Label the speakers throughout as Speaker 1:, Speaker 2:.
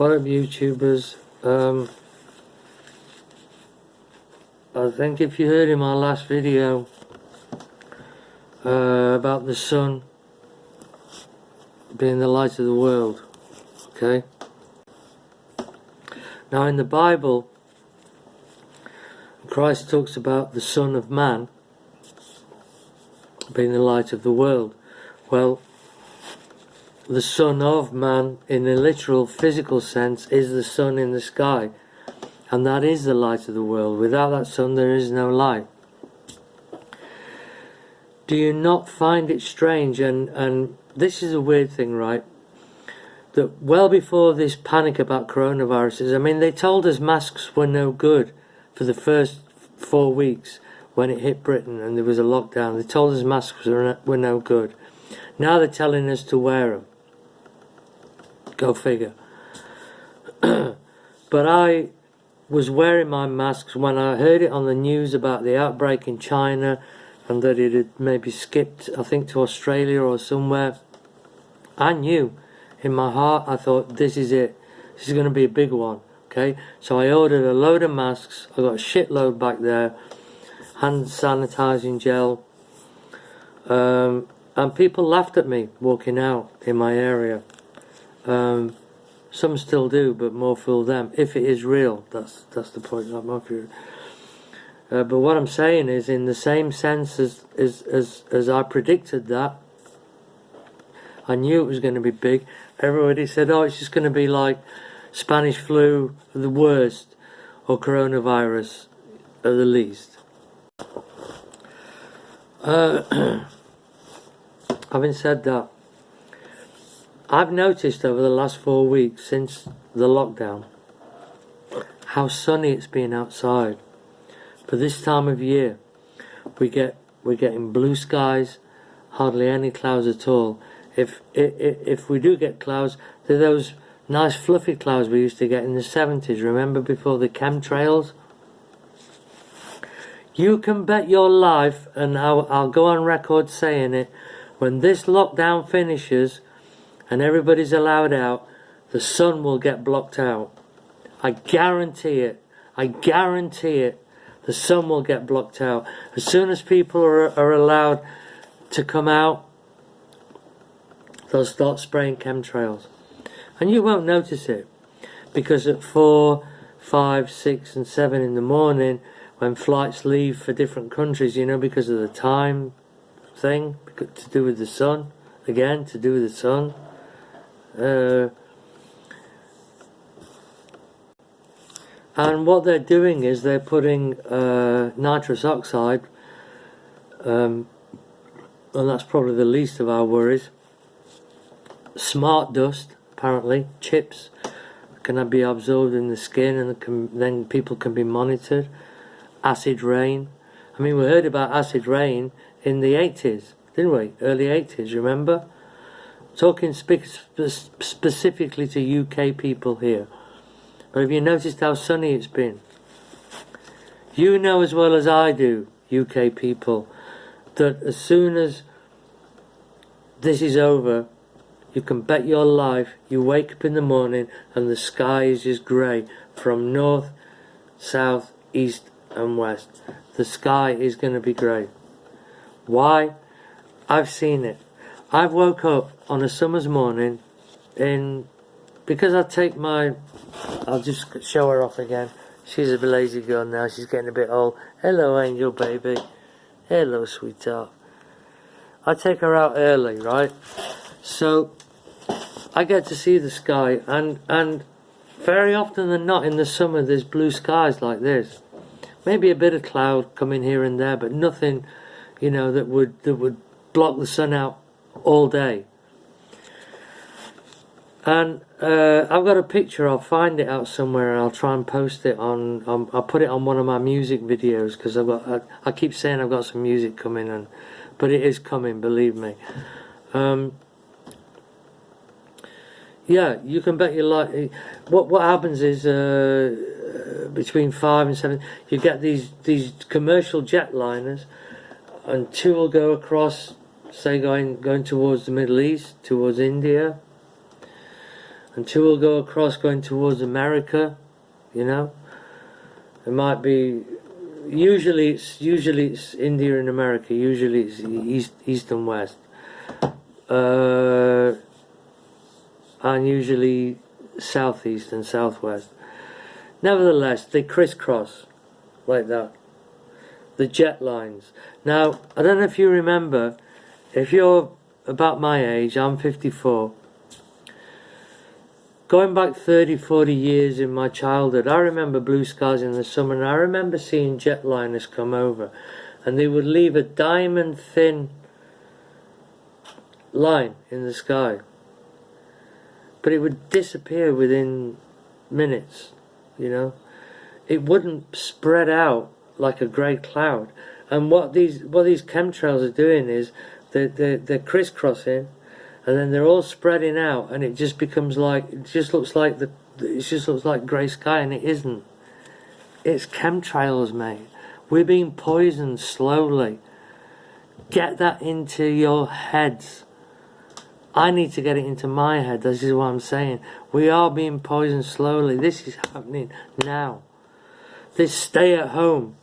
Speaker 1: What up, YouTubers? I think if you heard in my last video about the sun being the light of the world, okay? Now in the Bible, Christ talks about the Son of Man being the light of the world. Well, the Son of Man, in a literal physical sense, is the sun in the sky, and that is the light of the world. Without that sun there is no light. Do you not find it strange, and this is a weird thing, right, that well before this panic about coronaviruses, I mean, they told us masks were no good for the first 4 weeks when it hit Britain and there was a lockdown. They told us masks were no good. Now they're telling us to wear them. Go figure. But I was wearing my masks when I heard it on the news about the outbreak in China and that it had maybe skipped, I think, to Australia or somewhere. I knew in my heart, I thought, this is it. This is going to be a big one. Okay, so I ordered a load of masks. I got a shitload back there, hand sanitizing gel, and people laughed at me walking out in my area. Some still do, but more fool them. If it is real, that's the point. Not my view. But what I'm saying is, in the same sense as I predicted that, I knew it was going to be big. Everybody said, "Oh, it's just going to be like Spanish flu, the worst, or coronavirus, at the least." Having said that, I've noticed over the last 4 weeks since the lockdown how sunny it's been outside. For this time of year, we're getting blue skies, hardly any clouds at all. If we do get clouds, they're those nice fluffy clouds we used to get in the 70s. Remember, before the chemtrails? You can bet your life, and I'll go on record saying it, when this lockdown finishes and everybody's allowed out, the sun will get blocked out. I guarantee it. I guarantee it. The sun will get blocked out. As soon as people are allowed to come out, they'll start spraying chemtrails. And you won't notice it, because at 4, 5, 6 and 7 in the morning, when flights leave for different countries, you know, because of the time thing, to do with the sun, again, to do with the sun. And what they're doing is they're putting nitrous oxide, and that's probably the least of our worries. Smart dust, apparently, chips can be absorbed in the skin, and then people can be monitored. Acid rain. I mean, we heard about acid rain in the 80s, didn't we? Early 80s, remember? Talking specifically to UK people here. But have you noticed how sunny it's been? You know as well as I do, UK people, that as soon as this is over, you can bet your life you wake up in the morning and the sky is just grey from north, south, east and west. The sky is going to be grey. Why? I've seen it. I've woke up on a summer's morning because I take my... I'll just show her off again. She's a lazy girl now. She's getting a bit old. Hello, angel baby. Hello, sweetheart. I take her out early, right? So I get to see the sky, and very often than not in the summer there's blue skies like this. Maybe a bit of cloud coming here and there, but nothing, you know, that would block the sun out all day. And I've got a picture. I'll find it out somewhere and I'll try and post it on I'll put it on one of my music videos, because I keep saying I've got some music coming, but it is coming, believe me. Yeah, you can bet your life. What happens is between 5 and 7, you get these commercial jetliners, and 2 will go across, say going towards the Middle East, towards India. and two will go across going towards America, you know. It might be, usually it's India and America, usually it's east and west. And usually southeast and southwest. Nevertheless, they crisscross like that. The jet lines. Now, I don't know if you remember, if you're about my age, I'm 54. Going back 30, 40 years in my childhood, I remember blue skies in the summer, and I remember seeing jetliners come over, and they would leave a diamond thin line in the sky. But it would disappear within minutes, you know. It wouldn't spread out like a grey cloud. And what these chemtrails are doing is they're crisscrossing, and then they're all spreading out, and it just becomes like, it just looks like grey sky, and it isn't. It's chemtrails, mate. We're being poisoned slowly. Get that into your heads. I need to get it into my head. This is what I'm saying. We are being poisoned slowly. This is happening now. This stay at home,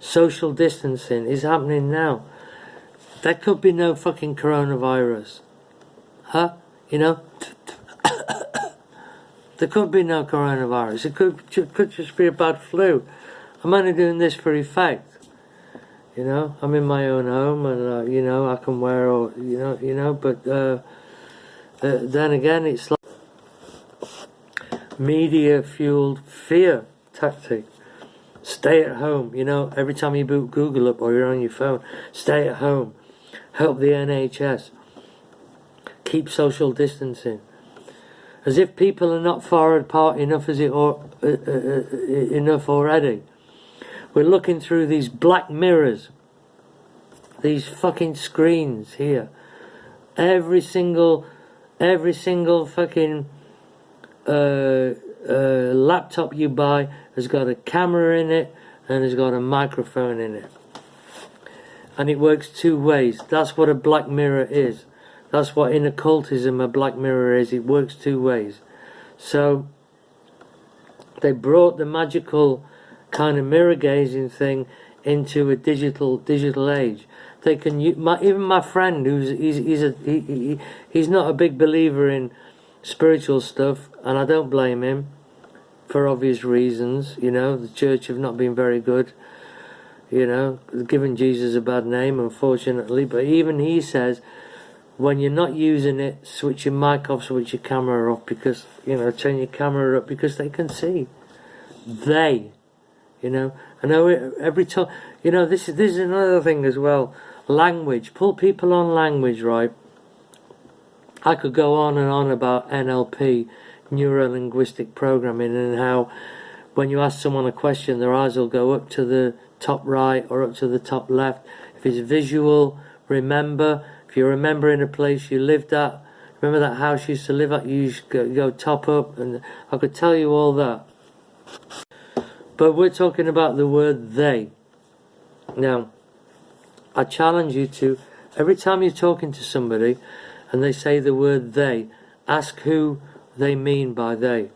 Speaker 1: social distancing is happening now. There could be no fucking coronavirus. Huh? You know? There could be no coronavirus. It could just be a bad flu. I'm only doing this for effect. You know? I'm in my own home, and you know, I can wear all, but then again, it's like media-fueled fear tactic. Stay at home, you know, every time you boot Google up or you're on your phone, stay at home, help the NHS, keep social distancing. As if people are not far apart enough enough already. We're looking through these black mirrors, these fucking screens here. Every single fucking laptop you buy has got a camera in it and has got a microphone in it. And it works two ways. That's what a black mirror is. That's what in occultism a black mirror is. It works two ways. So they brought the magical kind of mirror gazing thing into a digital age. They can even my friend he's not a big believer in spiritual stuff, and I don't blame him for obvious reasons. You know, the church have not been very good, you know, giving Jesus a bad name, unfortunately. But even he says, when you're not using it, switch your mic off, switch your camera off, because, you know, turn your camera up, because they can see. They, you know, I know every time, you know, this is another thing as well. Language, pull people on language, right? I could go on and on about NLP, neuro-linguistic programming, and how when you ask someone a question, their eyes will go up to the top right or up to the top left. If it's visual, remember. If you're remembering a place you lived at, remember that house you used to live at, you used to go top up, and I could tell you all that. But we're talking about the word they. Now, I challenge you to, every time you're talking to somebody and they say the word they, ask who they mean by they.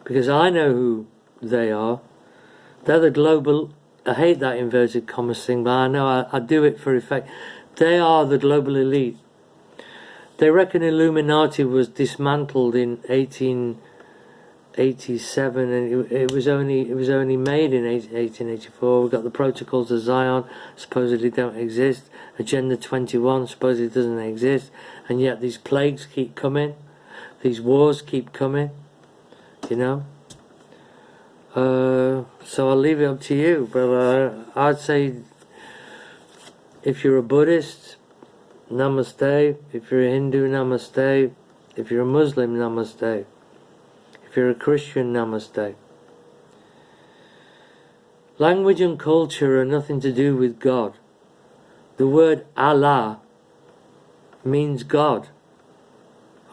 Speaker 1: Because I know who they are. They're the global, I hate that inverted commas thing, but I know I do it for effect. They are the global elite. They reckon Illuminati was dismantled in 1887, and it was only made in 1884. We've got the Protocols of Zion, supposedly don't exist. Agenda 21 supposedly doesn't exist, and yet these plagues keep coming, these wars keep coming, you know. So I'll leave it up to you, but I'd say if you're a Buddhist, namaste. If you're a Hindu, namaste. If you're a Muslim, namaste. If you're a Christian, namaste. Language and culture are nothing to do with God. The word Allah means God.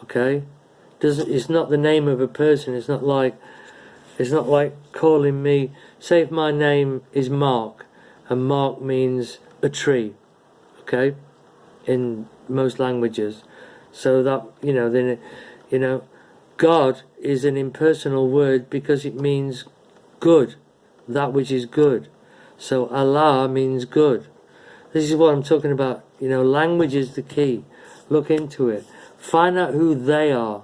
Speaker 1: Okay? It's not the name of a person. It's not like calling me, say if my name is Mark, and Mark means a tree. Okay? In most languages. So that, you know, then, you know, God is an impersonal word because it means good, that which is good. So Allah means good. This is what I'm talking about. Language is the key. Look into it. Find out who they are.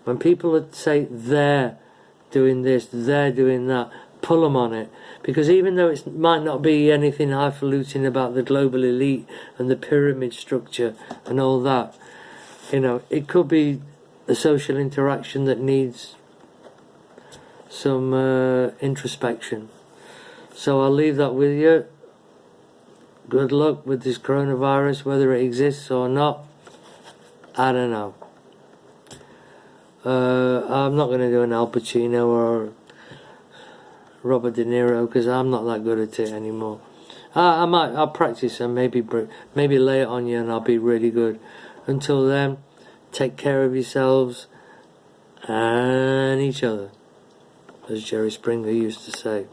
Speaker 1: When people say they're doing this, they're doing that, pull them on it. Because even though it might not be anything highfalutin about the global elite and the pyramid structure and all that, it could be a social interaction that needs some introspection. So I'll leave that with you. Good luck with this coronavirus, whether it exists or not. I don't know. I'm not going to do an Al Pacino or Robert De Niro because I'm not that good at it anymore. I'll practice and maybe lay it on you and I'll be really good. Until then, take care of yourselves and each other, as Jerry Springer used to say.